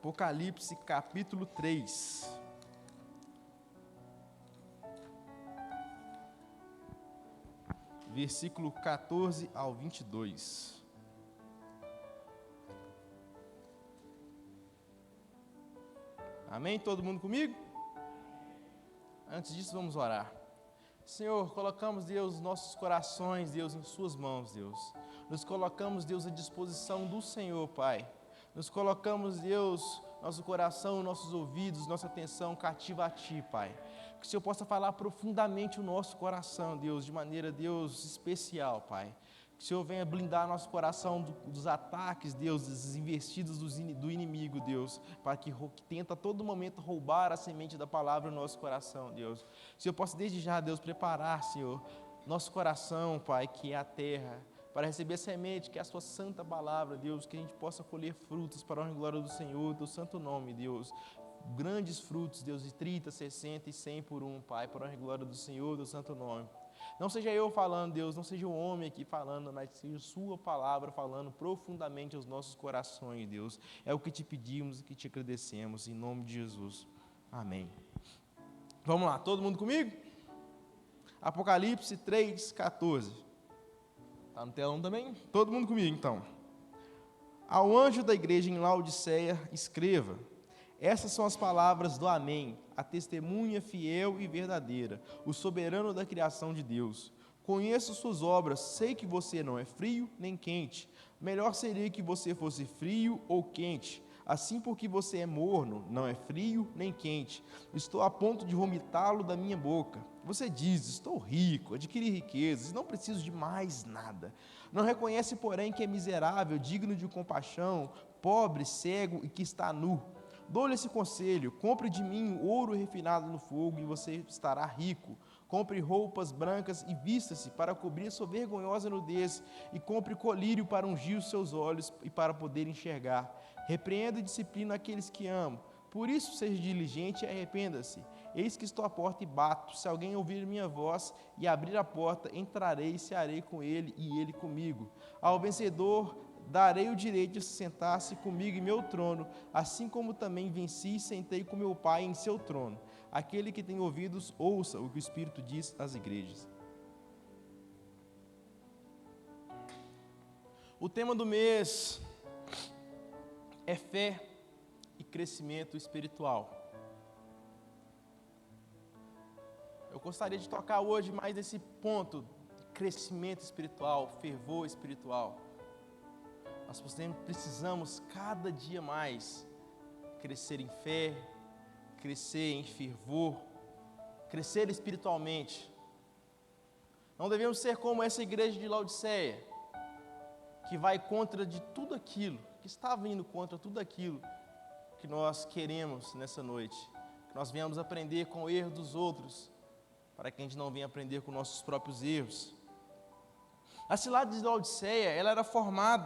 Apocalipse capítulo 3. Versículo 14 ao 22. Amém? Todo mundo comigo? Antes disso, vamos orar. Senhor, colocamos, Deus, nossos corações, Deus, em suas mãos, Deus. Nos colocamos, Deus, à disposição do Senhor, Pai. Nos colocamos, Deus, nosso coração, nossos ouvidos, nossa atenção cativa a Ti, Pai. Que o Senhor possa falar profundamente o nosso coração, Deus, de maneira, Deus, especial, Pai. Que o Senhor venha blindar nosso coração dos ataques, Deus, das investidas do inimigo, Deus, para que tenta a todo momento roubar a semente da palavra no nosso coração, Deus. Que o Senhor possa desde já, Deus, preparar, Senhor, nosso coração, Pai, que é a terra, para receber a semente, que é a sua santa palavra, Deus, que a gente possa colher frutos para a honra e glória do Senhor, do santo nome, Deus. Grandes frutos, Deus, de 30, 60 e 100 por um, Pai, para a honra e glória do Senhor, do santo nome. Não seja eu falando, Deus, não seja o homem aqui falando, mas seja sua palavra falando profundamente aos nossos corações, Deus. É o que te pedimos e que te agradecemos, em nome de Jesus. Amém. Vamos lá, todo mundo comigo? Apocalipse 3, 14. Está no telão também? Todo mundo comigo, então. Ao anjo da igreja em Laodiceia, escreva: essas são as palavras do Amém, a testemunha fiel e verdadeira, o soberano da criação de Deus. Conheço suas obras, sei que você não é frio nem quente. Melhor seria que você fosse frio ou quente. Assim, porque você é morno, não é frio nem quente. Estou a ponto de vomitá-lo da minha boca. Você diz: estou rico, adquiri riquezas e não preciso de mais nada. Não reconhece, porém, que é miserável, digno de compaixão, pobre, cego e que está nu. Dou-lhe esse conselho: compre de mim ouro refinado no fogo e você estará rico. Compre roupas brancas e vista-se para cobrir sua vergonhosa nudez, e compre colírio para ungir os seus olhos e para poder enxergar. Repreenda e disciplina aqueles que amo. Por isso seja diligente e arrependa-se. Eis que estou à porta e bato. Se alguém ouvir minha voz e abrir a porta, entrarei e cearei com ele e ele comigo. Ao vencedor darei o direito de sentar-se comigo em meu trono, assim como também venci e sentei com meu Pai em seu trono. Aquele que tem ouvidos, ouça o que o Espírito diz às igrejas. O tema do mês é fé e crescimento espiritual. Eu gostaria de tocar hoje mais nesse ponto, crescimento espiritual, fervor espiritual. Nós precisamos cada dia mais crescer em fé, crescer em fervor, crescer espiritualmente. Não devemos ser como essa igreja de Laodiceia, que vai contra de tudo aquilo, que está vindo contra tudo aquilo que nós queremos nessa noite. Que nós venhamos aprender com o erro dos outros, para que a gente não venha aprender com nossos próprios erros. A cidade de Laodiceia, ela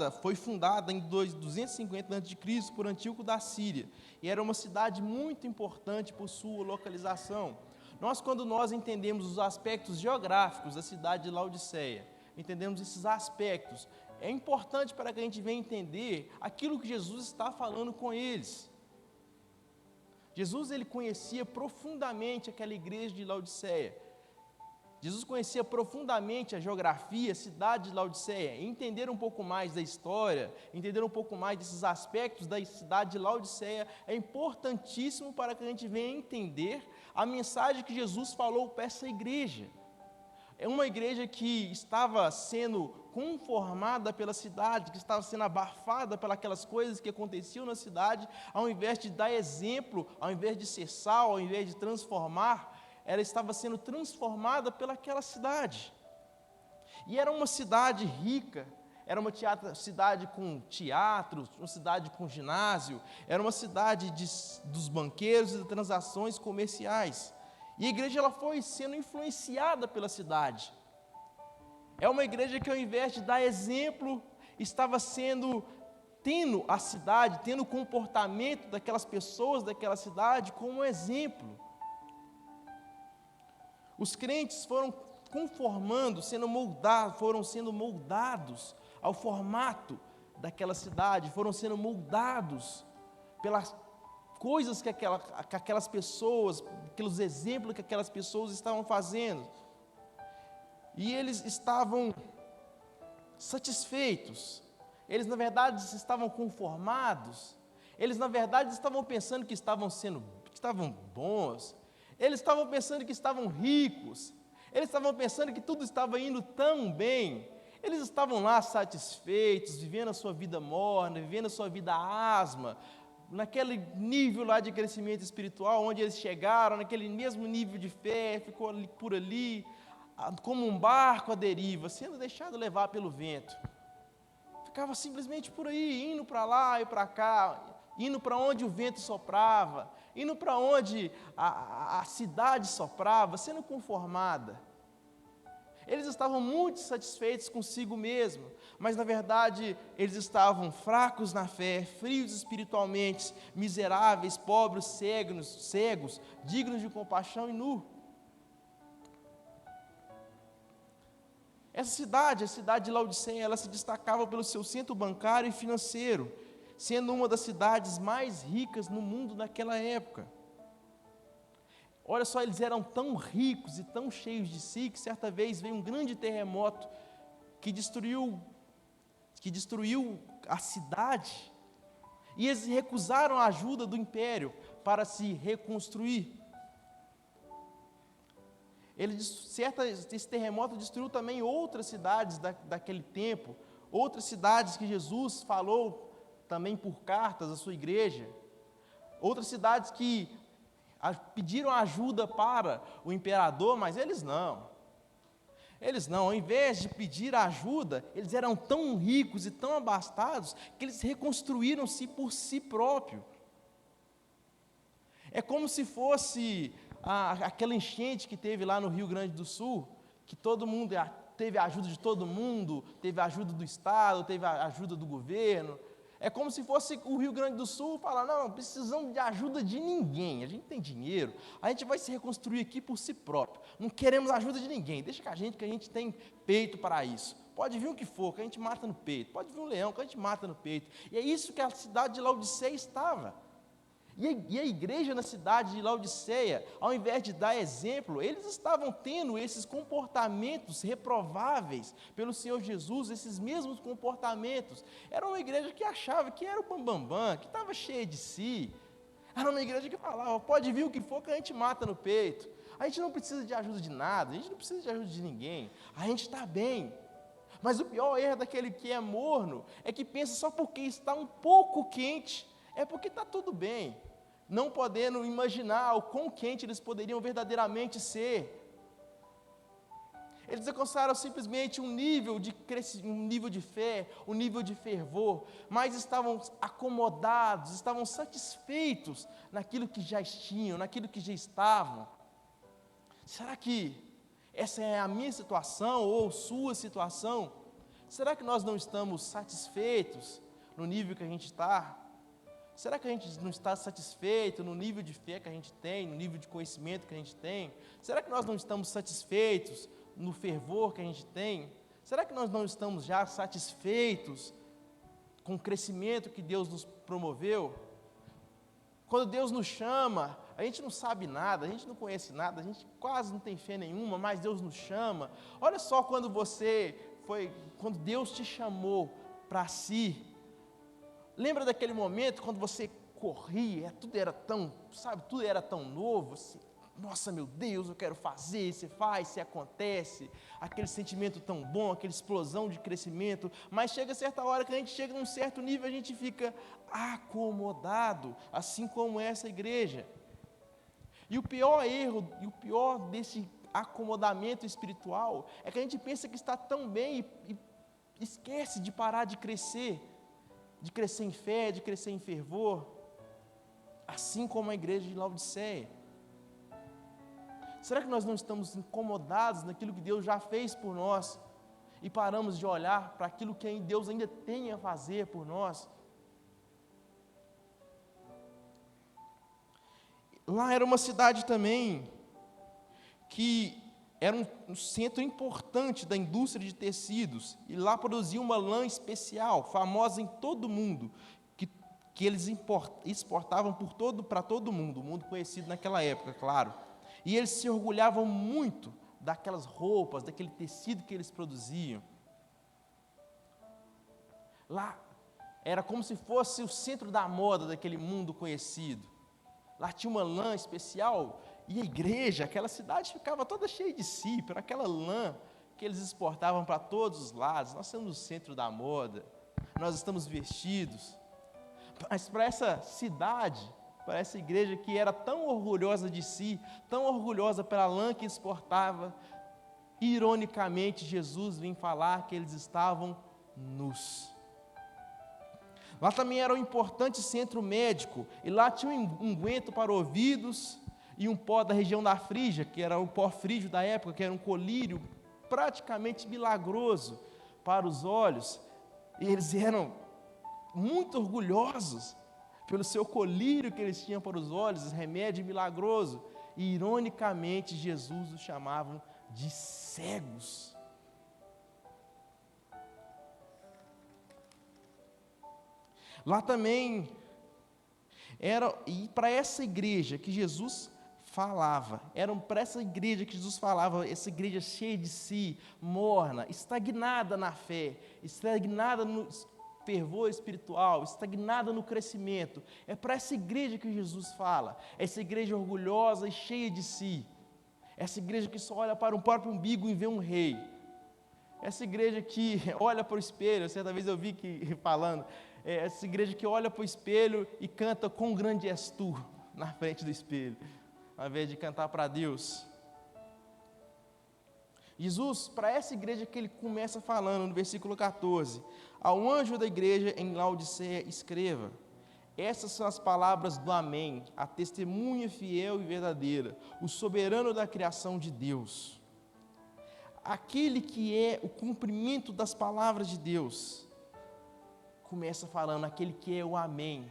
foi fundada em 250 a.C. por Antíoco da Síria, e era uma cidade muito importante por sua localização. Quando nós entendemos os aspectos geográficos da cidade de Laodiceia, entendemos esses aspectos, é importante para que a gente venha entender aquilo que Jesus está falando com eles. Jesus, ele conhecia profundamente aquela igreja de Laodiceia. Jesus conhecia profundamente a geografia, a cidade de Laodiceia. Entender um pouco mais da história, entender um pouco mais desses aspectos da cidade de Laodiceia é importantíssimo para que a gente venha entender a mensagem que Jesus falou para essa igreja. É uma igreja que estava sendo conformada pela cidade, que estava sendo abafada pelas coisas que aconteciam na cidade, ao invés de dar exemplo, ao invés de ser sal, ao invés de transformar, ela estava sendo transformada pelaquela cidade. E era uma cidade rica, era uma cidade com teatros, uma cidade com ginásio, era uma cidade dos banqueiros e das transações comerciais. E a igreja ela foi sendo influenciada pela cidade. É uma igreja que, ao invés de dar exemplo, estava tendo a cidade, tendo o comportamento daquelas pessoas daquela cidade como exemplo. Os crentes foram foram sendo moldados ao formato daquela cidade, foram sendo moldados coisas que aquelas pessoas, aqueles exemplos que aquelas pessoas estavam fazendo. E eles estavam satisfeitos. Eles, na verdade, estavam conformados. Eles, na verdade, estavam pensando que estavam bons. Eles estavam pensando que estavam ricos. Eles estavam pensando que tudo estava indo tão bem. Eles estavam lá satisfeitos, vivendo a sua vida morna, vivendo a sua vida asma, naquele nível lá de crescimento espiritual, onde eles chegaram, naquele mesmo nível de fé, ficou ali, por ali, como um barco à deriva, sendo deixado levar pelo vento. Ficava simplesmente por aí, indo para lá e para cá, indo para onde o vento soprava, indo para onde a cidade soprava, sendo conformada. Eles estavam muito satisfeitos consigo mesmo, mas na verdade eles estavam fracos na fé, frios espiritualmente, miseráveis, pobres, cegos, dignos de compaixão e nu. Essa cidade, a cidade de Laodiceia, ela se destacava pelo seu centro bancário e financeiro, sendo uma das cidades mais ricas no mundo naquela época. Olha só, eles eram tão ricos e tão cheios de si, que certa vez veio um grande terremoto que destruiu a cidade, e eles recusaram a ajuda do império para se reconstruir. Esse terremoto destruiu também outras cidades daquele tempo, outras cidades que Jesus falou também por cartas à sua igreja, outras cidades que pediram ajuda para o imperador, mas eles não, ao invés de pedir ajuda, eles eram tão ricos e tão abastados, que eles reconstruíram-se por si próprios. É como se fosse aquela enchente que teve lá no Rio Grande do Sul, que todo mundo teve a ajuda de todo mundo, teve a ajuda do Estado, teve a ajuda do governo. É como se fosse o Rio Grande do Sul falar, não precisamos de ajuda de ninguém, a gente tem dinheiro, a gente vai se reconstruir aqui por si próprio, não queremos ajuda de ninguém, deixa com a gente que a gente tem peito para isso. Pode vir o que for, que a gente mata no peito, pode vir um leão, que a gente mata no peito. E é isso que a cidade de Laodiceia estava. E a igreja na cidade de Laodiceia, ao invés de dar exemplo, eles estavam tendo esses comportamentos reprováveis pelo Senhor Jesus, esses mesmos comportamentos. Era uma igreja que achava que era o bambambam, que estava cheia de si. Era uma igreja que falava, pode vir o que for que a gente mata no peito. A gente não precisa de ajuda de nada, a gente não precisa de ajuda de ninguém, a gente está bem. Mas o pior erro daquele que é morno é que pensa só porque está um pouco quente, é porque está tudo bem, não podendo imaginar o quão quente eles poderiam verdadeiramente ser. Eles alcançaram simplesmente um nível de fé, um nível de fervor, mas estavam acomodados, estavam satisfeitos naquilo que já tinham, naquilo que já estavam. Será que essa é a minha situação ou sua situação? Será que nós não estamos satisfeitos no nível que a gente está? Será que a gente não está satisfeito no nível de fé que a gente tem, no nível de conhecimento que a gente tem? Será que nós não estamos satisfeitos no fervor que a gente tem? Será que nós não estamos já satisfeitos com o crescimento que Deus nos promoveu? Quando Deus nos chama, a gente não sabe nada, a gente não conhece nada, a gente quase não tem fé nenhuma, mas Deus nos chama. Olha só quando Deus te chamou para si. Lembra daquele momento quando você corria, tudo era tão novo, assim, nossa, meu Deus, eu quero fazer, você faz, você acontece, aquele sentimento tão bom, aquela explosão de crescimento, mas chega certa hora que a gente chega num certo nível, a gente fica acomodado, assim como essa igreja. E o pior erro, e o pior desse acomodamento espiritual, é que a gente pensa que está tão bem e esquece de parar de crescer em fé, de crescer em fervor, assim como a igreja de Laodiceia. Será que nós não estamos incomodados naquilo que Deus já fez por nós e paramos de olhar para aquilo que Deus ainda tem a fazer por nós? Lá era uma cidade também que era um centro importante da indústria de tecidos, e lá produzia uma lã especial, famosa em todo o mundo, que eles exportavam para todo mundo, o mundo conhecido naquela época, claro. E eles se orgulhavam muito daquelas roupas, daquele tecido que eles produziam. Lá era como se fosse o centro da moda daquele mundo conhecido. Lá tinha uma lã especial e a igreja, aquela cidade ficava toda cheia de si, por aquela lã que eles exportavam para todos os lados. Nós somos o centro da moda, nós estamos vestidos. Mas para essa cidade, para essa igreja que era tão orgulhosa de si, tão orgulhosa pela lã que exportava, ironicamente Jesus vem falar que eles estavam nus. Lá também era um importante centro médico, e lá tinha um unguento para ouvidos e um pó da região da Frígia, que era o pó frígio da época, que era um colírio praticamente milagroso para os olhos. E eles eram muito orgulhosos pelo seu colírio que eles tinham para os olhos, remédio milagroso. E ironicamente Jesus os chamavam de cegos. Lá também era, e para essa igreja que Jesus falava, para essa igreja que Jesus falava, essa igreja cheia de si, morna, estagnada na fé, estagnada no fervor espiritual, estagnada no crescimento, é para essa igreja que Jesus fala, essa igreja orgulhosa e cheia de si, essa igreja que só olha para o próprio umbigo e vê um rei, essa igreja que olha para o espelho, certa vez eu vi que falando, essa igreja que olha para o espelho e canta "Quão grande és tu" na frente do espelho, ao invés de cantar para Deus. Jesus, para essa igreja que ele começa falando no versículo 14, ao anjo da igreja em Laodiceia escreva, essas são as palavras do Amém, a testemunha fiel e verdadeira, o soberano da criação de Deus, aquele que é o cumprimento das palavras de Deus. Começa falando aquele que é o Amém.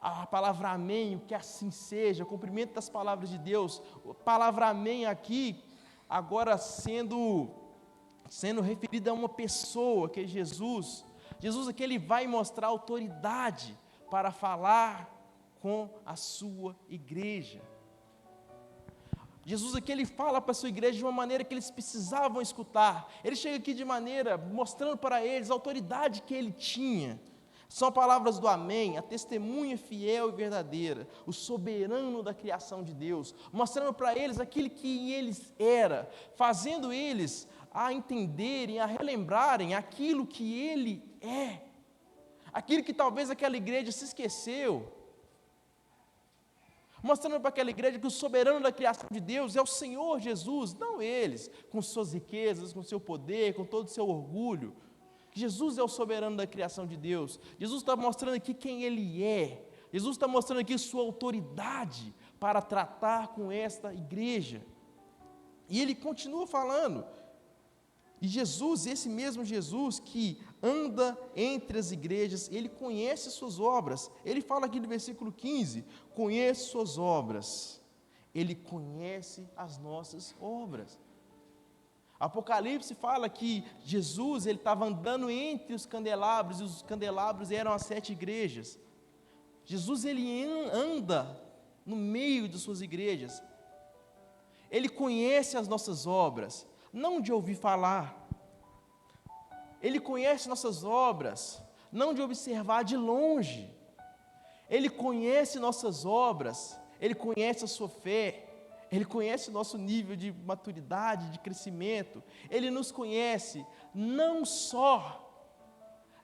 A palavra Amém, que assim seja, o cumprimento das palavras de Deus. A palavra Amém aqui, agora sendo referida a uma pessoa, que é Jesus. Jesus aqui ele vai mostrar autoridade para falar com a sua igreja. Jesus aqui ele fala para a sua igreja de uma maneira que eles precisavam escutar. Ele chega aqui de maneira, mostrando para eles a autoridade que ele tinha. São palavras do Amém, a testemunha fiel e verdadeira, o soberano da criação de Deus, mostrando para eles aquilo que eles eram, fazendo eles a entenderem, a relembrarem aquilo que ele é, aquilo que talvez aquela igreja se esqueceu. Mostrando para aquela igreja que o soberano da criação de Deus é o Senhor Jesus, não eles, com suas riquezas, com seu poder, com todo o seu orgulho. Jesus é o soberano da criação de Deus. Jesus está mostrando aqui quem Ele é. Jesus está mostrando aqui sua autoridade para tratar com esta igreja. E Ele continua falando. E Jesus, esse mesmo Jesus que anda entre as igrejas, Ele conhece suas obras. Ele fala aqui no versículo 15, conhece suas obras. Ele conhece as nossas obras. Apocalipse fala que Jesus ele estava andando entre os candelabros, e os candelabros eram as 7 igrejas. Jesus ele anda no meio de suas igrejas. Ele conhece as nossas obras, não de ouvir falar. Ele conhece nossas obras, não de observar de longe. Ele conhece nossas obras, Ele conhece a sua fé, Ele conhece o nosso nível de maturidade, de crescimento. Ele nos conhece não só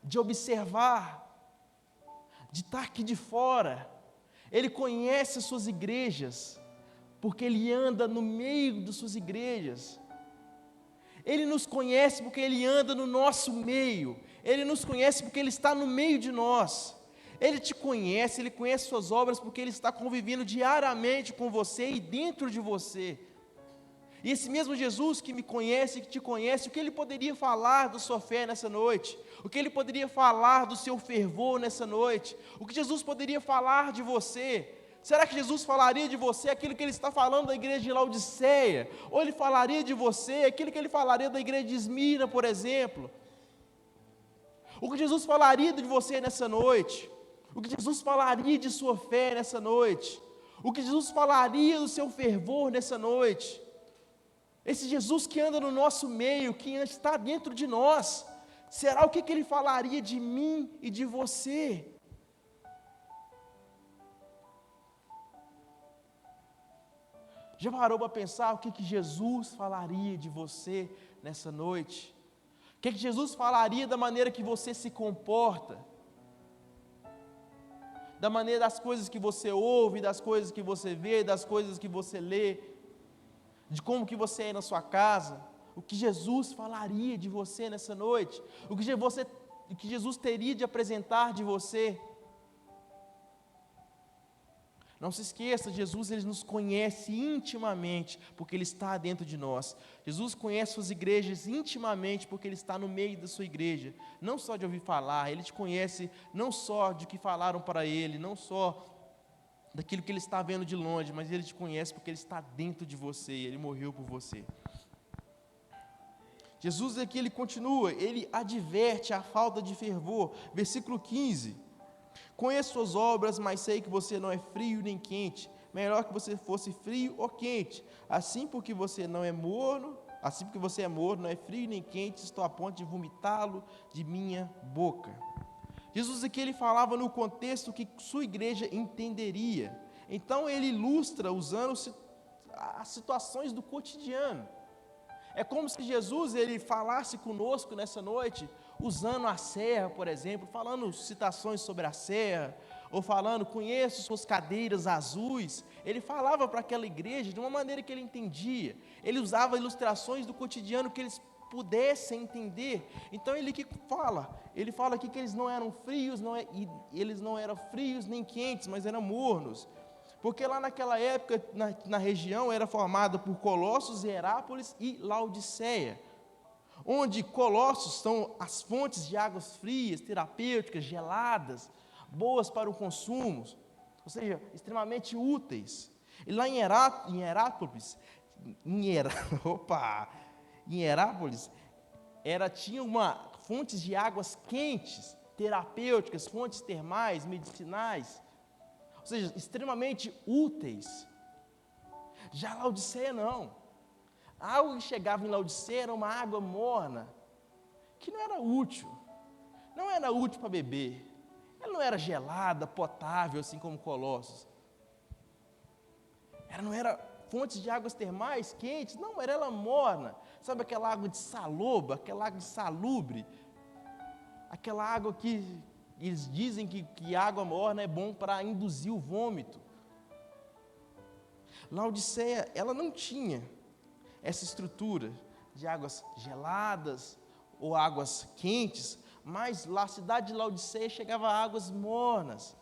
de observar, de estar aqui de fora. Ele conhece as suas igrejas, porque Ele anda no meio de suas igrejas. Ele nos conhece porque Ele anda no nosso meio. Ele nos conhece porque Ele está no meio de nós. Ele te conhece, Ele conhece suas obras porque Ele está convivendo diariamente com você e dentro de você. E esse mesmo Jesus que me conhece, que te conhece, o que Ele poderia falar da sua fé nessa noite? O que Ele poderia falar do seu fervor nessa noite? O que Jesus poderia falar de você? Será que Jesus falaria de você aquilo que Ele está falando da igreja de Laodiceia? Ou Ele falaria de você aquilo que Ele falaria da igreja de Esmirna, por exemplo? O que Jesus falaria de você nessa noite? O que Jesus falaria de sua fé nessa noite? O que Jesus falaria do seu fervor nessa noite? Esse Jesus que anda no nosso meio, que está dentro de nós, será o que Ele falaria de mim e de você? Já parou para pensar o que Jesus falaria de você nessa noite? O que Jesus falaria da maneira que você se comporta? Da maneira das coisas que você ouve, das coisas que você vê, das coisas que você lê, de como que você é na sua casa? O que Jesus falaria de você nessa noite? O que Jesus teria de apresentar de você? Não se esqueça, Jesus ele nos conhece intimamente, porque Ele está dentro de nós. Jesus conhece suas igrejas intimamente, porque Ele está no meio da sua igreja. Não só de ouvir falar, Ele te conhece não só de que falaram para Ele, não só daquilo que Ele está vendo de longe, mas Ele te conhece porque Ele está dentro de você, Ele morreu por você. Jesus aqui, Ele continua, Ele adverte a falta de fervor. Versículo 15. Conheço suas obras, mas sei que você não é frio nem quente. Melhor que você fosse frio ou quente. Assim porque você é morno, não é frio nem quente, estou a ponto de vomitá-lo de minha boca. Jesus aqui ele falava no contexto que sua igreja entenderia. Então ele ilustra usando as situações do cotidiano. É como se Jesus ele falasse conosco nessa noite, usando a serra, por exemplo, falando citações sobre a serra, ou falando, conheço suas cadeiras azuis. Ele falava para aquela igreja de uma maneira que ele entendia. Ele usava ilustrações do cotidiano que eles pudessem entender. Então ele fala aqui que eles não eram frios, eles não eram frios nem quentes, mas eram mornos. Porque lá naquela época, na região, era formada por Colossos, Herápolis e Laodiceia, onde Colossos são as fontes de águas frias, terapêuticas, geladas, boas para o consumo, ou seja, extremamente úteis. E lá em Herápolis, tinha fontes de águas quentes, terapêuticas, fontes termais, medicinais, ou seja, extremamente úteis. Já Laodiceia não. A água que chegava em Laodiceia era uma água morna, que não era útil para beber. Ela não era gelada, potável, assim como Colossos. Ela não era fontes de águas termais quentes, não, era ela morna. Sabe aquela água de saloba, aquela água insalubre, aquela água que eles dizem que água morna é bom para induzir o vômito. Laodiceia, ela não tinha essa estrutura de águas geladas ou águas quentes, mas lá a cidade de Laodiceia chegava a águas mornas.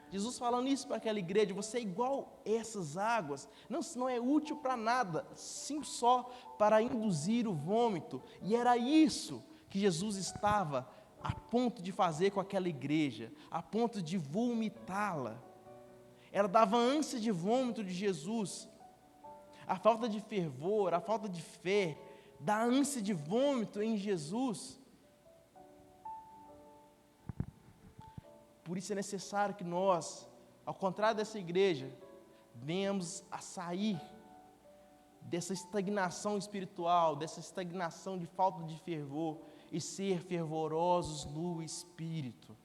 Jesus falando isso para aquela igreja, você é igual essas águas, não é útil para nada, sim só para induzir o vômito. E era isso que Jesus estava a ponto de fazer com aquela igreja, a ponto de vomitá-la. Ela dava ânsia de vômito de Jesus. A falta de fervor, a falta de fé, dá ânsia de vômito em Jesus. Por isso é necessário que nós, ao contrário dessa igreja, venhamos a sair dessa estagnação espiritual, dessa estagnação de falta de fervor e ser fervorosos no Espírito.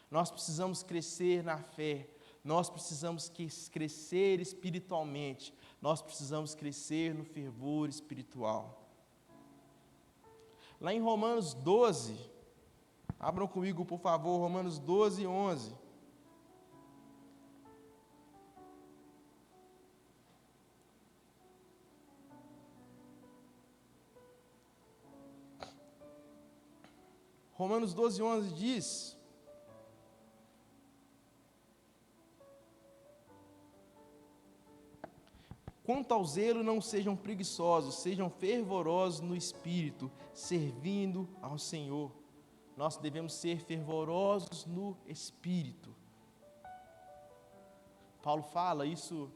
Nós precisamos crescer na fé, nós precisamos crescer espiritualmente, nós precisamos crescer no fervor espiritual. Lá em Romanos 12, abram comigo, por favor, Romanos 12, 11. Romanos 12, 11 diz: quanto ao zelo, não sejam preguiçosos, sejam fervorosos no Espírito, servindo ao Senhor. Nós devemos ser fervorosos no Espírito. Paulo fala, isso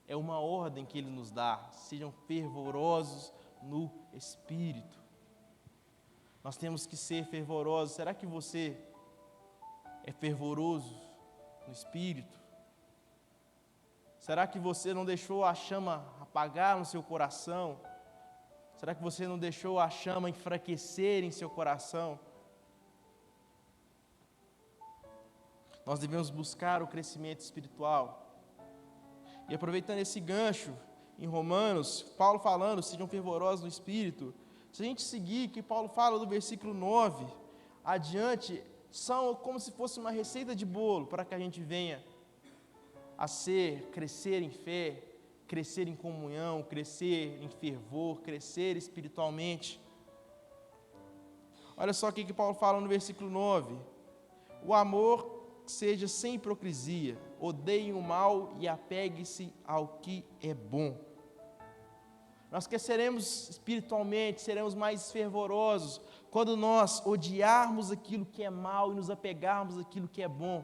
é uma ordem que ele nos dá, sejam fervorosos no Espírito. Nós temos que ser fervorosos. Será que você é fervoroso no espírito? Será que você não deixou a chama apagar no seu coração? Será que você não deixou a chama enfraquecer em seu coração? Nós devemos buscar o crescimento espiritual. E aproveitando esse gancho, em Romanos, Paulo falando, sejam fervorosos no espírito. Se a gente seguir que Paulo fala do versículo 9 adiante, são como se fosse uma receita de bolo para que a gente venha a crescer em fé, crescer em comunhão, crescer em fervor, crescer espiritualmente. Olha só o que Paulo fala no versículo 9: o amor seja sem hipocrisia, odeiem o mal e apegue-se ao que é bom. Nós cresceremos espiritualmente, seremos mais fervorosos quando nós odiarmos aquilo que é mal e nos apegarmos àquilo que é bom.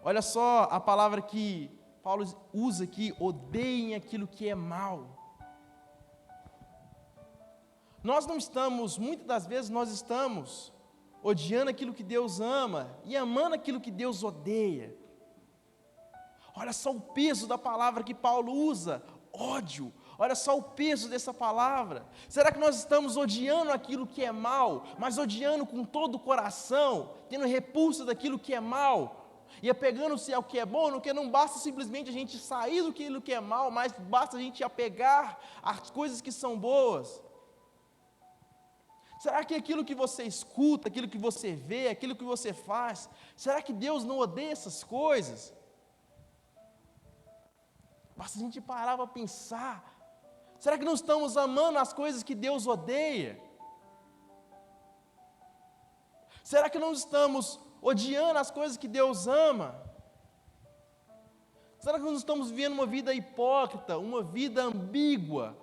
Olha só a palavra que Paulo usa aqui: odeiem aquilo que é mal. Nós não estamos, muitas das vezes nós estamos odiando aquilo que Deus ama e amando aquilo que Deus odeia. Olha só o peso da palavra que Paulo usa: ódio. Olha só o peso dessa palavra. Será que nós estamos odiando aquilo que é mal, mas odiando com todo o coração, tendo repulsa daquilo que é mal, e apegando-se ao que é bom? No que não basta simplesmente a gente sair do que é mal, mas basta a gente apegar às coisas que são boas. Será que aquilo que você escuta, aquilo que você vê, aquilo que você faz, será que Deus não odeia essas coisas? Basta a gente parar para pensar. Será que não estamos amando as coisas que Deus odeia? Será que não estamos odiando as coisas que Deus ama? Será que não estamos vivendo uma vida hipócrita, uma vida ambígua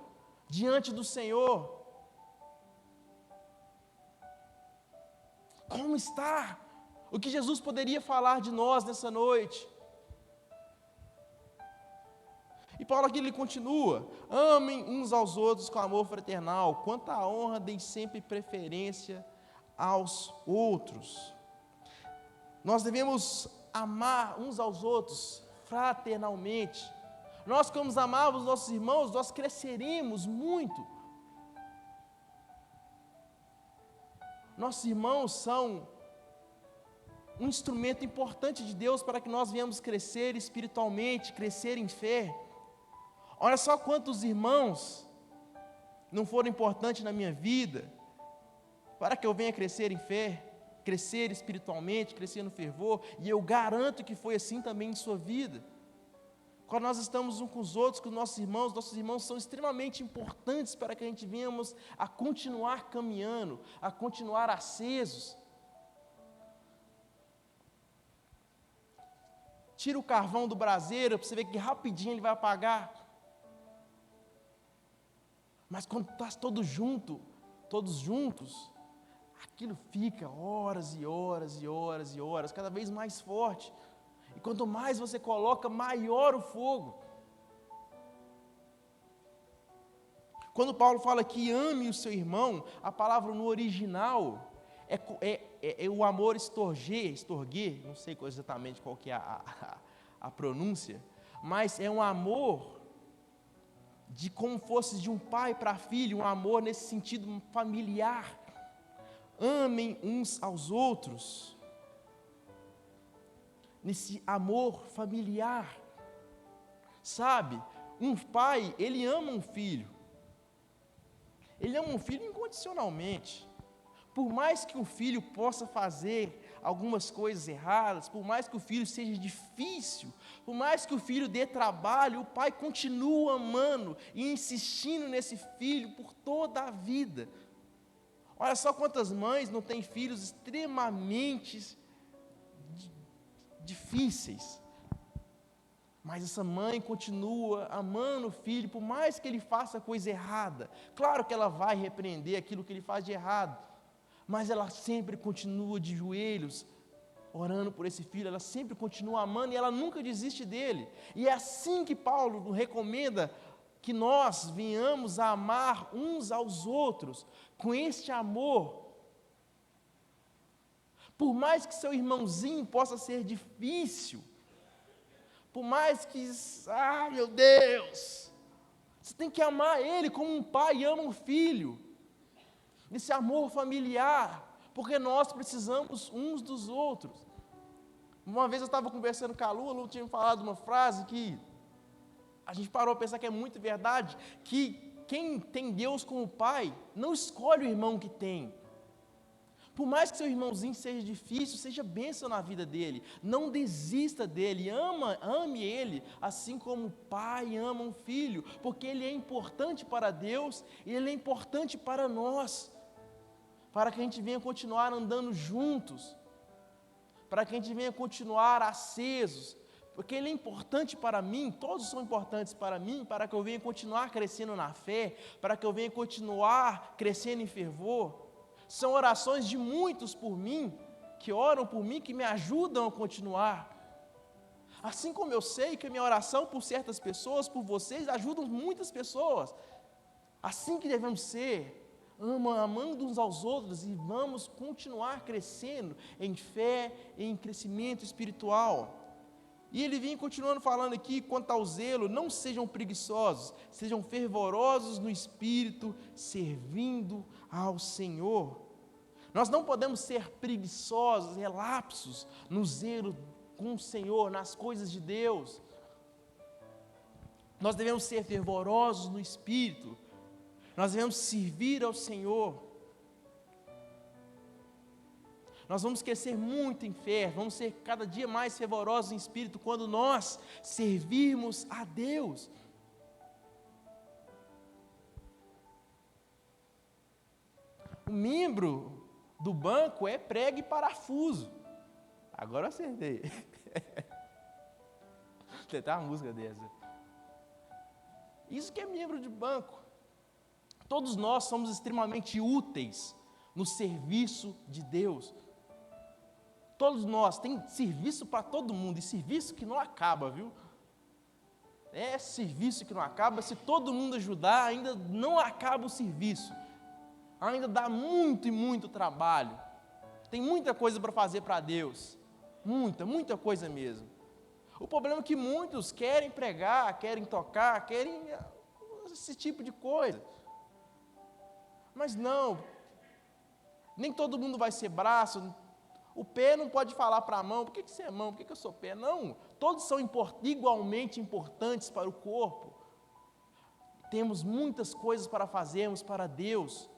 diante do Senhor? Como está? O que Jesus poderia falar de nós nessa noite? E Paulo aqui ele continua: amem uns aos outros com amor fraternal, quanto à honra, deem sempre preferência aos outros. Nós devemos amar uns aos outros fraternalmente. Nós, como amamos nossos irmãos, nós cresceremos muito. Nossos irmãos são um instrumento importante de Deus para que nós venhamos crescer espiritualmente, crescer em fé. Olha só quantos irmãos não foram importantes na minha vida para que eu venha crescer em fé, crescer espiritualmente, crescer no fervor, e eu garanto que foi assim também em sua vida. Quando nós estamos uns com os outros, com nossos irmãos são extremamente importantes para que a gente venhamos a continuar caminhando, a continuar acesos. Tira o carvão do braseiro para você ver que rapidinho ele vai apagar. Mas quando está todos juntos, aquilo fica horas e horas e horas e horas, cada vez mais forte. E quanto mais você coloca, maior o fogo. Quando Paulo fala que ame o seu irmão, a palavra no original é o amor estorguê, não sei exatamente qual que é a pronúncia, mas é um amor de como fosse de um pai para filho, um amor nesse sentido familiar. Amem uns aos outros, nesse amor familiar. Sabe, um pai, ele ama um filho. Ele ama um filho incondicionalmente. Por mais que o filho possa fazer algumas coisas erradas, por mais que o filho seja difícil, por mais que o filho dê trabalho, o pai continua amando e insistindo nesse filho por toda a vida. Olha só quantas mães não têm filhos extremamente difíceis, mas essa mãe continua amando o filho, por mais que ele faça coisa errada. Claro que ela vai repreender aquilo que ele faz de errado, mas ela sempre continua de joelhos, orando por esse filho, ela sempre continua amando e ela nunca desiste dele. E é assim que Paulo recomenda que nós venhamos a amar uns aos outros com este amor. Por mais que seu irmãozinho possa ser difícil, por mais que, meu Deus, você tem que amar ele como um pai ama um filho, esse amor familiar, porque nós precisamos uns dos outros. Uma vez eu estava conversando com a Lu tinha me falado uma frase que a gente parou a pensar que é muito verdade, que quem tem Deus como pai, não escolhe o irmão que tem. Por mais que seu irmãozinho seja difícil, seja bênção na vida dele, não desista dele, ame ele, assim como o pai ama um filho, porque ele é importante para Deus, e ele é importante para nós, para que a gente venha continuar andando juntos, para que a gente venha continuar acesos, porque ele é importante para mim, todos são importantes para mim, para que eu venha continuar crescendo na fé, para que eu venha continuar crescendo em fervor. São orações de muitos por mim, que oram por mim, que me ajudam a continuar. Assim como eu sei que a minha oração por certas pessoas, por vocês, ajuda muitas pessoas. Assim que devemos ser, amando uns aos outros e vamos continuar crescendo em fé, em crescimento espiritual. E ele vem continuando falando aqui, quanto ao zelo, não sejam preguiçosos, sejam fervorosos no espírito, servindo ao Senhor. Nós não podemos ser preguiçosos, relapsos no zelo com o Senhor, nas coisas de Deus. Nós devemos ser fervorosos no espírito, nós devemos servir ao Senhor. Nós vamos crescer muito em fé, vamos ser cada dia mais fervorosos em espírito quando nós servirmos a Deus. O membro do banco é prego e parafuso. Agora eu acertei. Tentar uma música dessa. Isso que é membro de banco. Todos nós somos extremamente úteis no serviço de Deus. Todos nós, tem serviço para todo mundo, e serviço que não acaba, viu? É serviço que não acaba, se todo mundo ajudar, ainda não acaba o serviço. Ainda dá muito e muito trabalho. Tem muita coisa para fazer para Deus. Muita coisa mesmo. O problema é que muitos querem pregar, querem tocar, querem esse tipo de coisa. Mas não, nem todo mundo vai ser braço. O pé não pode falar para a mão, por que você é mão, por que eu sou pé? Não, todos são igualmente importantes para o corpo. Temos muitas coisas para fazermos para Deus.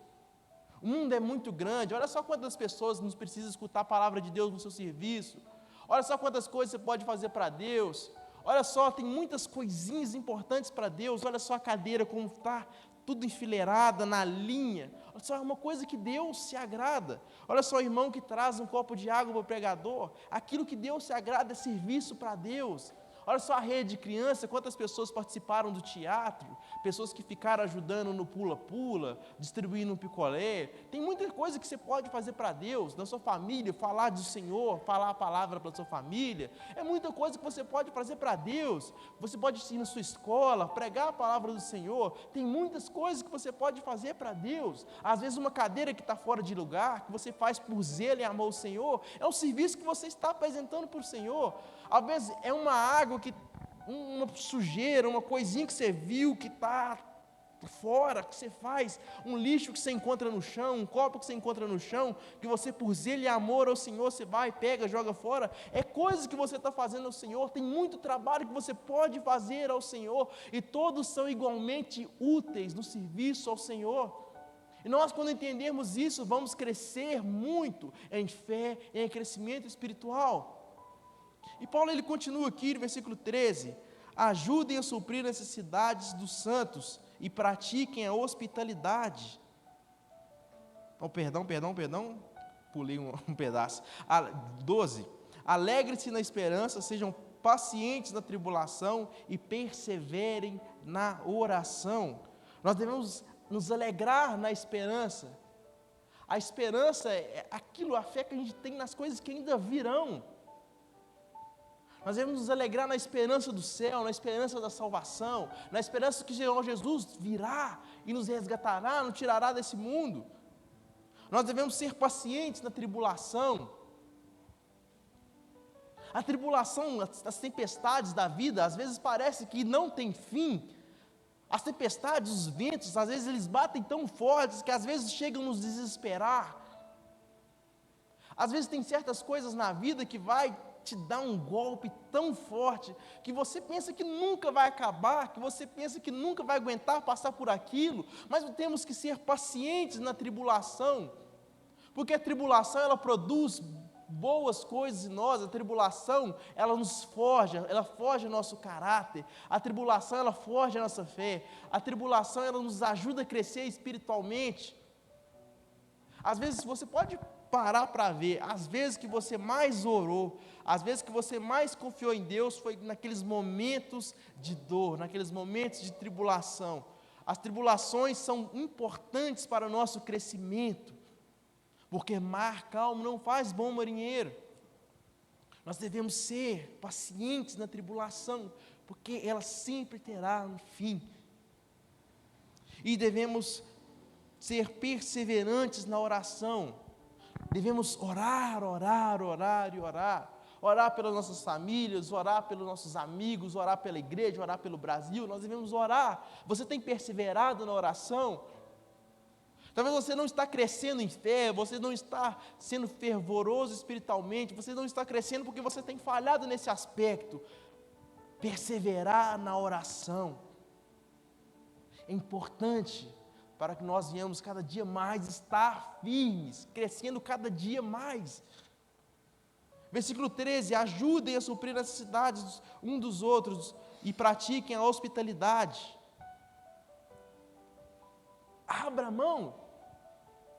O mundo é muito grande, olha só quantas pessoas nos precisam escutar a palavra de Deus no seu serviço. Olha só quantas coisas você pode fazer para Deus. Olha só, tem muitas coisinhas importantes para Deus. Olha só a cadeira como está, tudo enfileirada na linha. Olha só, é uma coisa que Deus se agrada. Olha só o irmão que traz um copo de água para o pregador. Aquilo que Deus se agrada é serviço para Deus. Olha só a rede de criança, quantas pessoas participaram do teatro, pessoas que ficaram ajudando no pula-pula, distribuindo um picolé. Tem muita coisa que você pode fazer para Deus, na sua família, falar do Senhor, falar a palavra para a sua família. É muita coisa que você pode fazer para Deus. Você pode ir na sua escola, pregar a palavra do Senhor. Tem muitas coisas que você pode fazer para Deus. Às vezes uma cadeira que está fora de lugar, que você faz por zelo e amor ao Senhor, é um serviço que você está apresentando para o Senhor. Às vezes é uma água uma sujeira, uma coisinha que você viu que está fora, que você faz, um lixo que você encontra no chão, um copo que você encontra no chão, que você por zelo e amor ao Senhor, você vai, pega, joga fora, é coisas que você está fazendo ao Senhor, tem muito trabalho que você pode fazer ao Senhor, e todos são igualmente úteis no serviço ao Senhor. E nós, quando entendermos isso, vamos crescer muito em fé, em crescimento espiritual. E Paulo ele continua aqui no versículo 13, ajudem a suprir necessidades dos santos e pratiquem a hospitalidade. Oh, perdão, pulei um pedaço. 12, alegre-se na esperança, sejam pacientes na tribulação e perseverem na oração. Nós devemos nos alegrar na esperança. A esperança é aquilo, a fé que a gente tem nas coisas que ainda virão. Nós devemos nos alegrar na esperança do céu, na esperança da salvação, na esperança que Senhor Jesus virá e nos resgatará, nos tirará desse mundo. Nós devemos ser pacientes na tribulação. A tribulação, as tempestades da vida, às vezes parece que não tem fim. As tempestades, os ventos, às vezes eles batem tão fortes que às vezes chegam a nos desesperar. Às vezes tem certas coisas na vida que vai te dar um golpe tão forte, que você pensa que nunca vai acabar, que você pensa que nunca vai aguentar passar por aquilo, mas temos que ser pacientes na tribulação, porque a tribulação ela produz boas coisas em nós, a tribulação ela nos forja, ela forja o nosso caráter, a tribulação ela forja a nossa fé, a tribulação ela nos ajuda a crescer espiritualmente. Às vezes você pode parar para ver, às vezes que você mais orou, às vezes que você mais confiou em Deus, foi naqueles momentos de dor, naqueles momentos de tribulação. As tribulações são importantes para o nosso crescimento, porque mar calmo não faz bom marinheiro. Nós devemos ser pacientes na tribulação, porque ela sempre terá um fim. E devemos ser perseverantes na oração. Devemos orar, orar, orar e orar. Orar pelas nossas famílias, orar pelos nossos amigos, orar pela igreja, orar pelo Brasil. Nós devemos orar. Você tem perseverado na oração? Talvez você não está crescendo em fé, você não está sendo fervoroso espiritualmente, você não está crescendo porque você tem falhado nesse aspecto. Perseverar na oração é importante para que nós venhamos cada dia mais estar firmes, crescendo cada dia mais. Versículo 13, ajudem a suprir as necessidades um dos outros e pratiquem a hospitalidade. Abra a mão,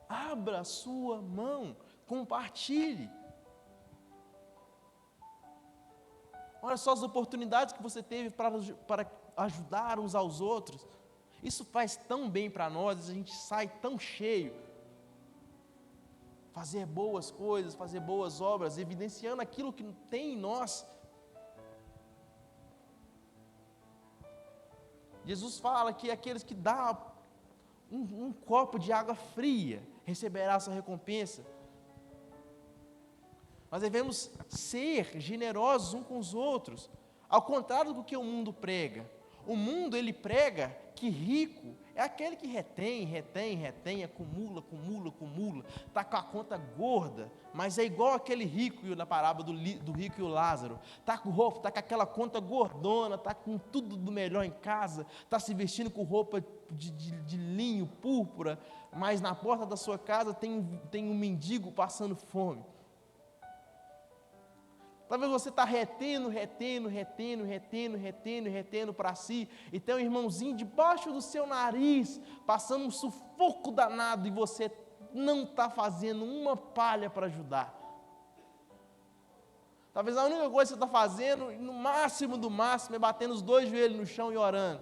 abra a sua mão, compartilhe. Olha só as oportunidades que você teve para ajudar uns aos outros. Isso faz tão bem para nós, a gente sai tão cheio. Fazer boas coisas, fazer boas obras, evidenciando aquilo que tem em nós. Jesus fala que aqueles que dão um copo de água fria, receberá a sua recompensa. Nós devemos ser generosos uns com os outros, ao contrário do que o mundo prega. O mundo, ele prega que rico é aquele que retém, acumula, está com a conta gorda, mas é igual aquele rico na parábola do rico e o Lázaro, está com roupa, está com aquela conta gordona, está com tudo do melhor em casa, está se vestindo com roupa de linho, púrpura, mas na porta da sua casa tem um mendigo passando fome. Talvez você está retendo para si, e tem um irmãozinho debaixo do seu nariz, passando um sufoco danado, e você não está fazendo uma palha para ajudar. Talvez a única coisa que você está fazendo, no máximo do máximo, é batendo os 2 joelhos no chão e orando.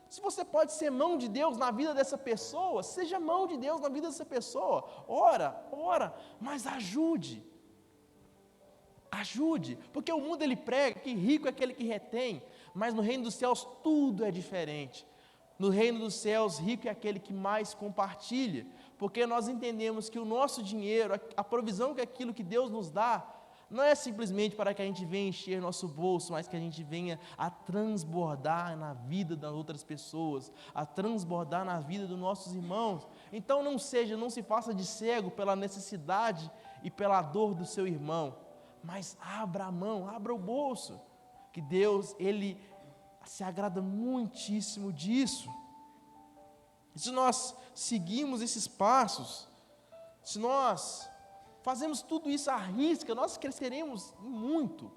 Se você pode ser mão de Deus na vida dessa pessoa, seja mão de Deus na vida dessa pessoa. Ora, mas ajude. Ajude, porque o mundo ele prega que rico é aquele que retém, mas no reino dos céus tudo é diferente. No reino dos céus, rico é aquele que mais compartilha, porque nós entendemos que o nosso dinheiro, a provisão que é aquilo que Deus nos dá, não é simplesmente para que a gente venha encher nosso bolso, mas que a gente venha a transbordar na vida das outras pessoas, a transbordar na vida dos nossos irmãos. Então não se faça de cego pela necessidade e pela dor do seu irmão, mas abra a mão, abra o bolso, que Deus, Ele se agrada muitíssimo disso. E se nós seguimos esses passos, se nós fazemos tudo isso à risca, nós cresceremos muito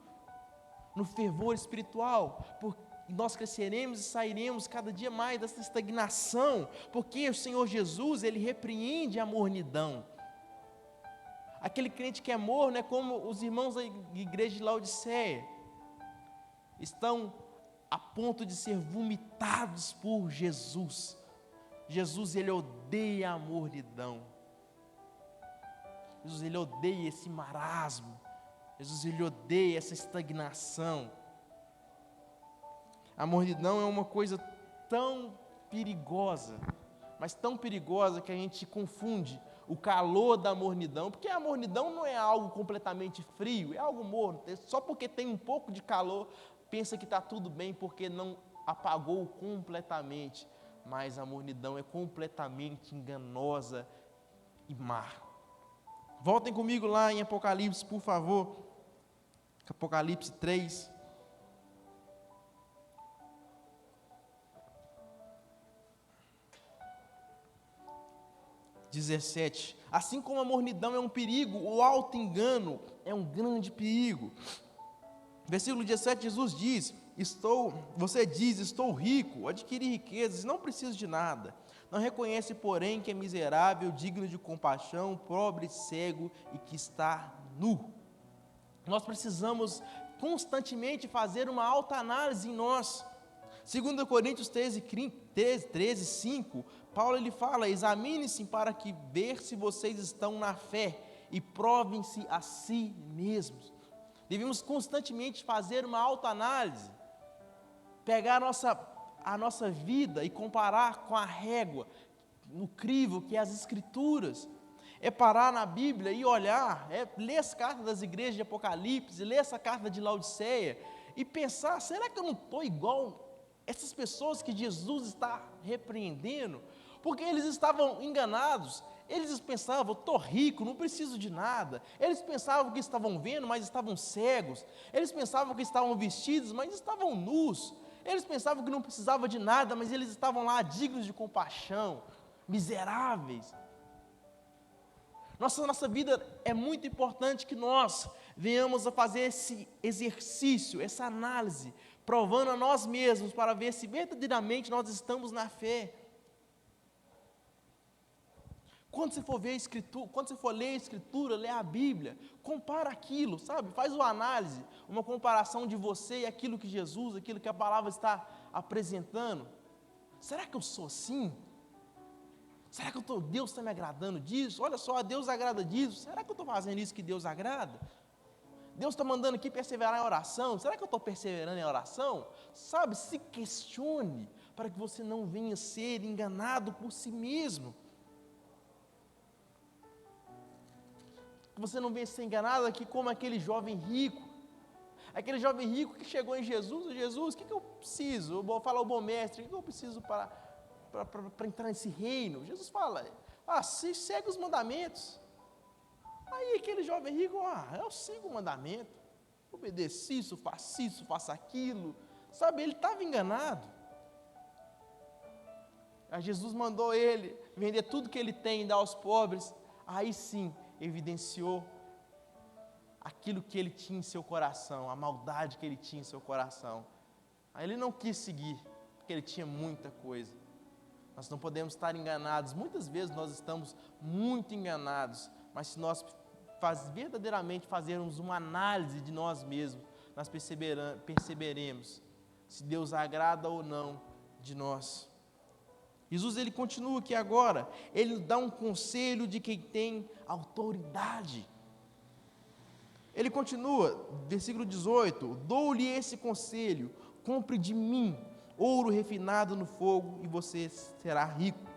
no fervor espiritual, nós cresceremos e sairemos cada dia mais dessa estagnação, porque o Senhor Jesus, Ele repreende a mornidão. Aquele crente que é morno é como os irmãos da igreja de Laodiceia, estão a ponto de ser vomitados por Jesus. Jesus, Ele odeia a mornidão. Jesus, Ele odeia esse marasmo. Jesus, ele odeia essa estagnação. A mornidão é uma coisa tão perigosa, mas tão perigosa que a gente confunde o calor da mornidão, porque a mornidão não é algo completamente frio, é algo morno. Só porque tem um pouco de calor, pensa que está tudo bem, porque não apagou completamente. Mas a mornidão é completamente enganosa e má. Voltem comigo lá em Apocalipse, por favor. Apocalipse 3. Assim como a mornidão é um perigo, o auto-engano é um grande perigo. Versículo 17, Jesus diz: você diz, estou rico, adquiri riquezas, não preciso de nada. Não reconhece, porém, que é miserável, digno de compaixão, pobre, cego e que está nu. Nós precisamos constantemente fazer uma autoanálise em nós. 2 Coríntios 13, 5, Paulo ele fala: examine-se para que ver se vocês estão na fé e provem-se a si mesmos. Devemos constantemente fazer uma autoanálise, pegar a nossa vida e comparar com a régua, no crivo que é as Escrituras. É parar na Bíblia e olhar, ler as cartas das igrejas de Apocalipse, ler essa carta de Laodiceia e pensar: será que eu não estou igual essas pessoas que Jesus está repreendendo? Porque eles estavam enganados. Eles pensavam: estou rico, não preciso de nada. Eles pensavam que estavam vendo, mas estavam cegos. Eles pensavam que estavam vestidos, mas estavam nus. Eles pensavam que não precisavam de nada, mas eles estavam lá dignos de compaixão, miseráveis. Nossa vida é muito importante que nós venhamos a fazer esse exercício, essa análise, provando a nós mesmos para ver se verdadeiramente nós estamos na fé. Quando você for ver a Escritura, quando você for ler a Escritura, ler a Bíblia, compara aquilo, sabe? Faz uma análise, uma comparação de você e aquilo que Jesus, aquilo que a palavra está apresentando. Será que eu sou assim? Será que Deus está me agradando disso? Olha só, Deus agrada disso. Será que eu estou fazendo isso que Deus agrada? Deus está mandando aqui perseverar em oração. Será que eu estou perseverando em oração? Sabe, se questione para que você não venha ser enganado por si mesmo. Que você não venha ser enganado aqui como aquele jovem rico. Aquele jovem rico que chegou em Jesus: Jesus, o que eu preciso? Eu vou falar ao bom mestre, o que eu preciso para entrar nesse reino? Jesus fala: segue os mandamentos. Aí aquele jovem rico: eu sigo o mandamento, obedeci isso, faço aquilo. Sabe, ele estava enganado. Aí Jesus mandou ele vender tudo que ele tem e dar aos pobres. Aí sim, evidenciou aquilo que ele tinha em seu coração, a maldade que ele tinha em seu coração. Aí ele não quis seguir, porque ele tinha muita coisa. Nós não podemos estar enganados. Muitas vezes nós estamos muito enganados, mas se nós verdadeiramente fazermos uma análise de nós mesmos, nós perceberemos se Deus agrada ou não de nós. Jesus ele continua aqui agora, ele dá um conselho de quem tem autoridade. Ele continua, versículo 18: dou-lhe esse conselho, compre de mim ouro refinado no fogo e você será rico.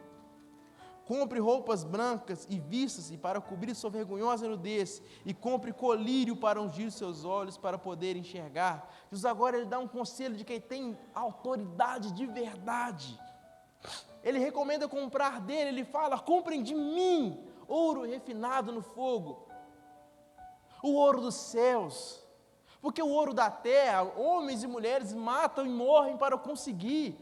Compre roupas brancas e vista-se para cobrir sua vergonhosa nudez, e compre colírio para ungir seus olhos para poder enxergar. Jesus agora ele dá um conselho de quem tem autoridade de verdade. Ele recomenda comprar dele, ele fala: comprem de mim ouro refinado no fogo, o ouro dos céus, porque o ouro da terra, homens e mulheres matam e morrem para conseguir.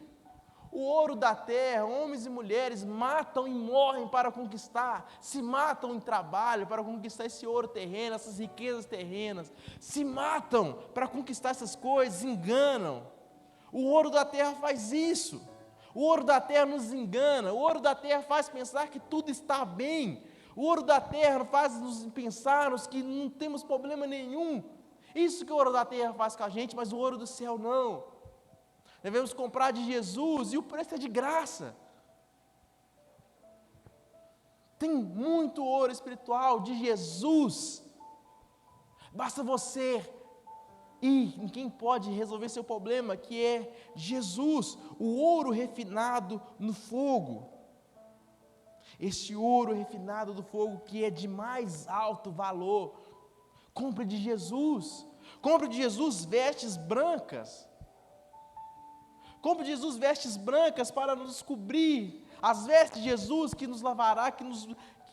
O ouro da terra, homens e mulheres matam e morrem para conquistar, se matam em trabalho para conquistar esse ouro terreno, essas riquezas terrenas, se matam para conquistar essas coisas, enganam. O ouro da terra faz isso. O ouro da terra nos engana, o ouro da terra faz pensar que tudo está bem, o ouro da terra faz nos pensarmos que não temos problema nenhum. Isso que o ouro da terra faz com a gente, mas o ouro do céu não. Devemos comprar de Jesus e o preço é de graça. Tem muito ouro espiritual de Jesus. Basta você ir em quem pode resolver seu problema, que é Jesus, o ouro refinado no fogo. Este ouro refinado do fogo que é de mais alto valor. Compre de Jesus. Compre de Jesus vestes brancas. Compre de Jesus vestes brancas para nos cobrir. As vestes de Jesus que nos lavará, que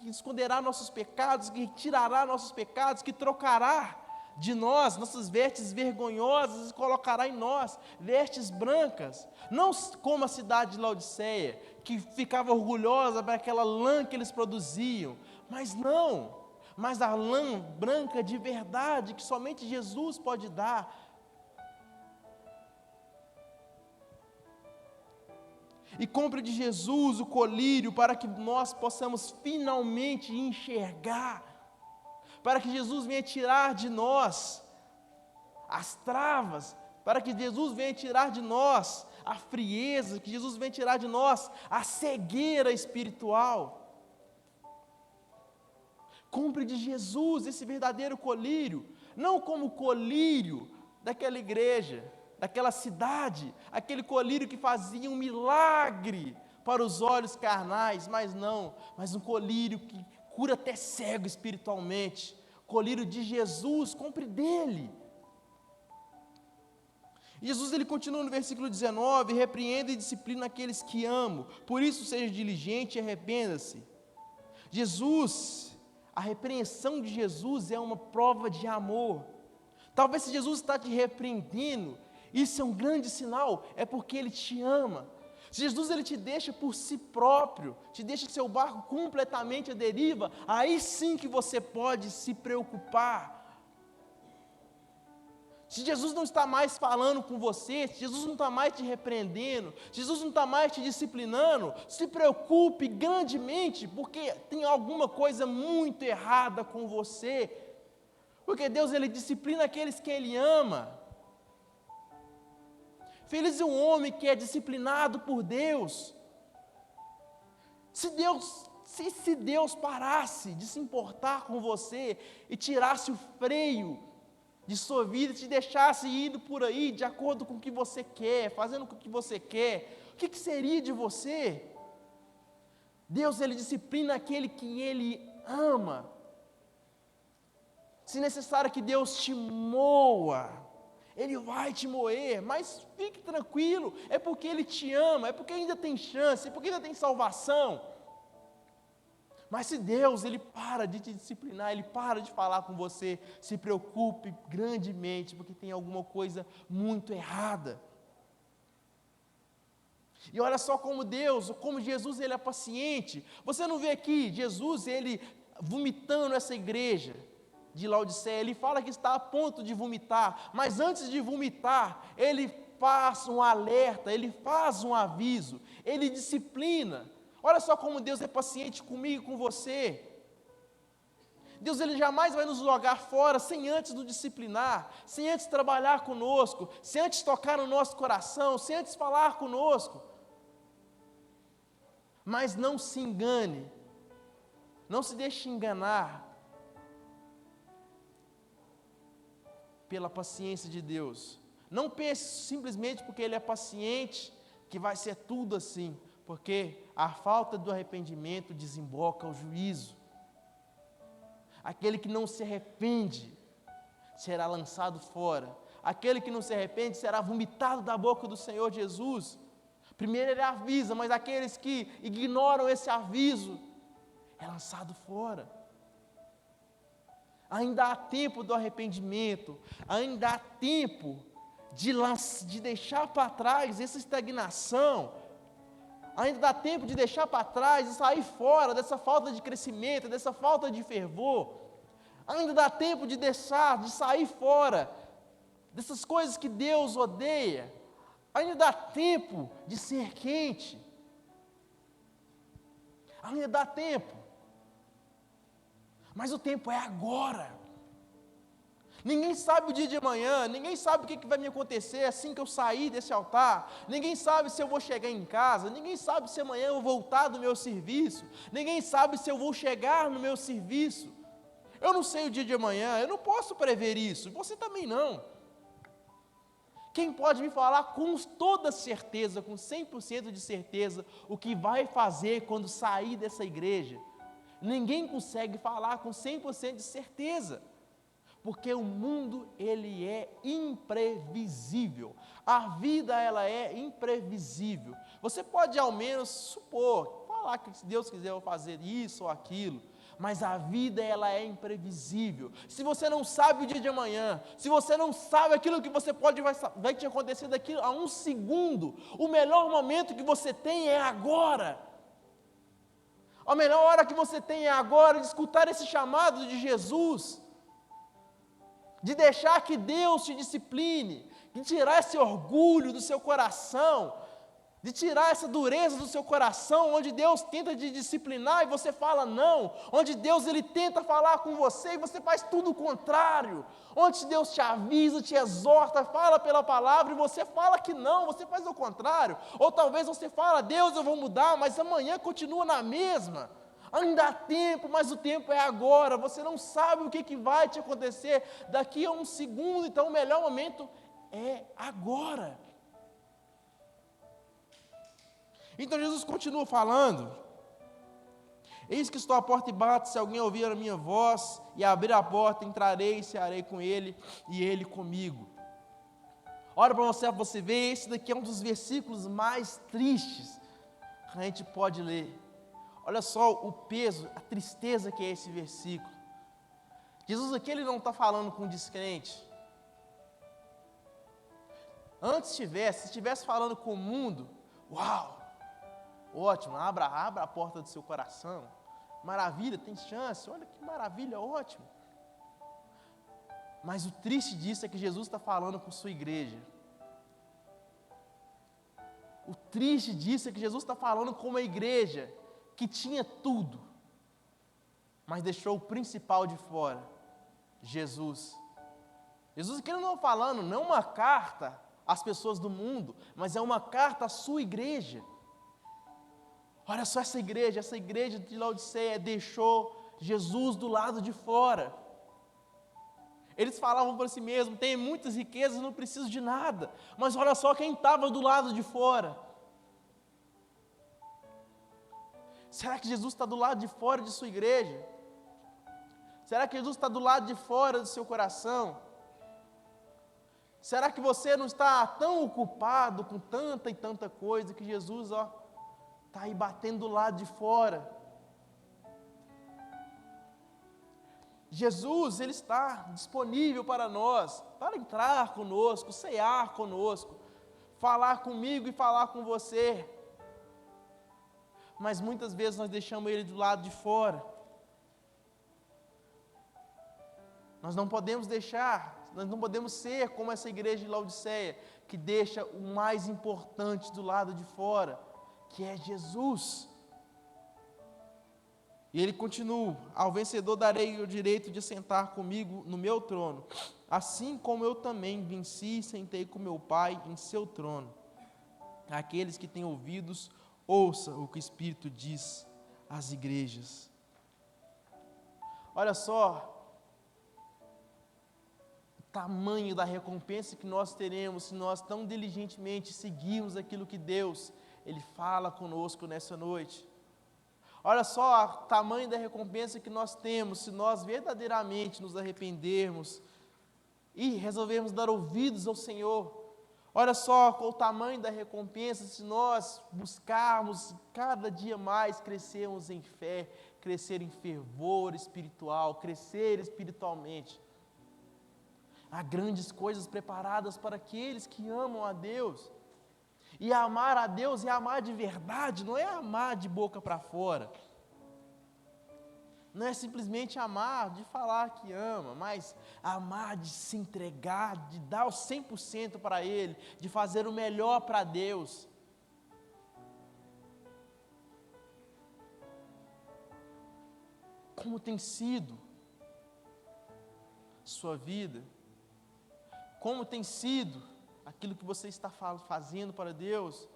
esconderá nossos pecados, que tirará nossos pecados, que trocará de nós nossas vestes vergonhosas e colocará em nós vestes brancas. Não como a cidade de Laodiceia, que ficava orgulhosa para aquela lã que eles produziam. Mas não, mas a lã branca de verdade, que somente Jesus pode dar. E compre de Jesus o colírio para que nós possamos finalmente enxergar, para que Jesus venha tirar de nós as travas, para que Jesus venha tirar de nós a frieza, que Jesus venha tirar de nós a cegueira espiritual. Compre de Jesus esse verdadeiro colírio, não como o colírio daquela igreja, daquela cidade, aquele colírio que fazia um milagre para os olhos carnais, mas não, mas um colírio que cura até cego espiritualmente, colírio de Jesus. Compre dele. E Jesus ele continua no versículo 19, repreenda e disciplina aqueles que amo, por isso seja diligente e arrependa-se. Jesus, a repreensão de Jesus é uma prova de amor. Talvez se Jesus está te repreendendo, isso é um grande sinal, é porque Ele te ama. Se Jesus ele te deixa por si próprio, te deixa seu barco completamente à deriva, aí sim que você pode se preocupar. Se Jesus não está mais falando com você, se Jesus não está mais te repreendendo, se Jesus não está mais te disciplinando, se preocupe grandemente, porque tem alguma coisa muito errada com você, porque Deus ele disciplina aqueles que Ele ama. Feliz é o homem que é disciplinado por Deus. Se Deus parasse de se importar com você e tirasse o freio de sua vida, te deixasse indo por aí de acordo com o que você quer, fazendo o que você quer, o que seria de você? Deus ele disciplina aquele que Ele ama. Se necessário que Deus te moa, Ele vai te moer, mas fique tranquilo, é porque Ele te ama, é porque ainda tem chance, é porque ainda tem salvação. Mas se Deus, Ele para de te disciplinar, Ele para de falar com você, se preocupe grandemente, porque tem alguma coisa muito errada. E olha só como Deus, como Jesus, Ele é paciente. Você não vê aqui, Jesus, Ele vomitando essa igreja de Laodiceia, Ele fala que está a ponto de vomitar, mas antes de vomitar, Ele faz um alerta, Ele faz um aviso, Ele disciplina. Olha só como Deus é paciente comigo e com você. Deus ele jamais vai nos jogar fora sem antes nos disciplinar, sem antes trabalhar conosco, sem antes tocar no nosso coração, sem antes falar conosco. Mas não se engane, não se deixe enganar pela paciência de Deus. Não pense simplesmente porque Ele é paciente que vai ser tudo assim, porque a falta do arrependimento desemboca o juízo. Aquele que não se arrepende será lançado fora. Aquele que não se arrepende será vomitado da boca do Senhor Jesus. Primeiro Ele avisa, mas aqueles que ignoram esse aviso é lançado fora. Ainda há tempo do arrependimento, ainda há tempo de deixar para trás essa estagnação, ainda dá tempo de deixar para trás e sair fora dessa falta de crescimento, dessa falta de fervor, ainda dá tempo de sair fora dessas coisas que Deus odeia, ainda dá tempo de ser quente, ainda dá tempo, mas o tempo é agora. Ninguém sabe o dia de amanhã, ninguém sabe o que vai me acontecer assim que eu sair desse altar, ninguém sabe se eu vou chegar em casa, ninguém sabe se amanhã eu vou voltar do meu serviço, ninguém sabe se eu vou chegar no meu serviço. Eu não sei o dia de amanhã, eu não posso prever isso, você também não. Quem pode me falar com toda certeza, com 100% de certeza, o que vai fazer quando sair dessa igreja? Ninguém consegue falar com 100% de certeza, porque o mundo, ele é imprevisível, a vida, ela é imprevisível. Você pode ao menos supor, falar que se Deus quiser eu vou fazer isso ou aquilo, mas a vida, ela é imprevisível. Se você não sabe o dia de amanhã, se você não sabe aquilo que você vai te acontecer daqui a um segundo, o melhor momento que você tem é agora. A melhor hora que você tem é agora de escutar esse chamado de Jesus, de deixar que Deus te discipline, de tirar esse orgulho do seu coração, de tirar essa dureza do seu coração, onde Deus tenta te disciplinar e você fala não, onde Deus ele tenta falar com você e você faz tudo o contrário, onde Deus te avisa, te exorta, fala pela palavra e você fala que não, você faz o contrário, ou talvez você fala, Deus eu vou mudar, mas amanhã continua na mesma, ainda há tempo, mas o tempo é agora, você não sabe o que vai te acontecer daqui a um segundo, então o melhor momento é agora. Então Jesus continua falando, eis que estou à porta e bato, se alguém ouvir a minha voz e abrir a porta, entrarei e cearei com ele e ele comigo. Olha para você ver, esse daqui é um dos versículos mais tristes que a gente pode ler. Olha só o peso, a tristeza que é esse versículo. Jesus aqui ele não está falando com descrente. Antes se estivesse falando com o mundo, uau! Ótimo, abra a porta do seu coração, maravilha, tem chance, olha que maravilha, ótimo. Mas o triste disso é que Jesus está falando com sua igreja. O triste disso é que Jesus está falando com uma igreja que tinha tudo, mas deixou o principal de fora, Jesus. Jesus aqui não está falando, não uma carta às pessoas do mundo, mas é uma carta à sua igreja. Olha só essa igreja de Laodiceia deixou Jesus do lado de fora. Eles falavam para si mesmos, tenho muitas riquezas, não preciso de nada. Mas olha só quem estava do lado de fora. Será que Jesus está do lado de fora de sua igreja? Será que Jesus está do lado de fora do seu coração? Será que você não está tão ocupado com tanta e tanta coisa que Jesus, está aí batendo do lado de fora? Jesus, Ele está disponível para nós, para entrar conosco, cear conosco, falar comigo e falar com você. Mas muitas vezes nós deixamos Ele do lado de fora. Nós não podemos ser como essa igreja de Laodiceia, que deixa o mais importante do lado de fora, que é Jesus. E ele continua, ao vencedor darei o direito de sentar comigo no meu trono, assim como eu também venci e sentei com meu Pai em seu trono. Aqueles que têm ouvidos, ouçam o que o Espírito diz às igrejas. Olha só, o tamanho da recompensa que nós teremos, se nós tão diligentemente seguirmos aquilo que Deus, Ele fala conosco nessa noite. Olha só o tamanho da recompensa que nós temos, se nós verdadeiramente nos arrependermos e resolvermos dar ouvidos ao Senhor. Olha só qual o tamanho da recompensa, se nós buscarmos cada dia mais crescermos em fé, crescer em fervor espiritual, crescer espiritualmente. Há grandes coisas preparadas para aqueles que amam a Deus. E amar a Deus é amar de verdade, não é amar de boca para fora. Não é simplesmente amar de falar que ama, mas amar de se entregar, de dar o 100% para Ele, de fazer o melhor para Deus. Como tem sido sua vida? Como tem sido aquilo que você está fazendo para Deus?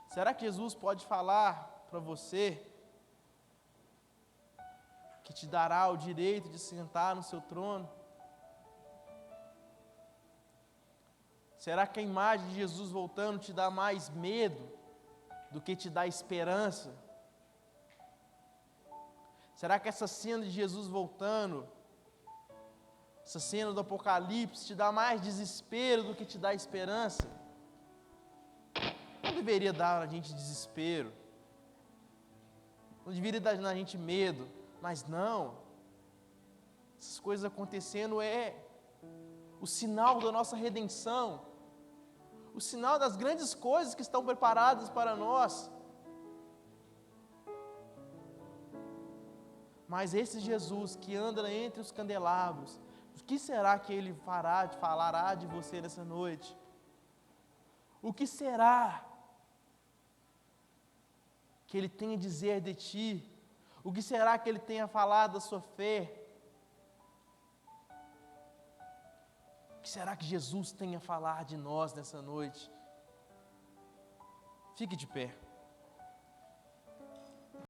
Será que Jesus pode falar para você que te dará o direito de sentar no seu trono? Será que a imagem de Jesus voltando te dá mais medo do que te dá esperança? Será que essa cena de Jesus voltando, essa cena do Apocalipse, te dá mais desespero do que te dá esperança? Não deveria dar na gente desespero, não deveria dar na gente medo, mas não. Essas coisas acontecendo é o sinal da nossa redenção, o sinal das grandes coisas que estão preparadas para nós. Mas esse Jesus que anda entre os candelabros, o que será que Ele falará de você nessa noite? O que será que Ele tem a dizer de ti? O que será que Ele tem a falar da sua fé? O que será que Jesus tem a falar de nós nessa noite? Fique de pé.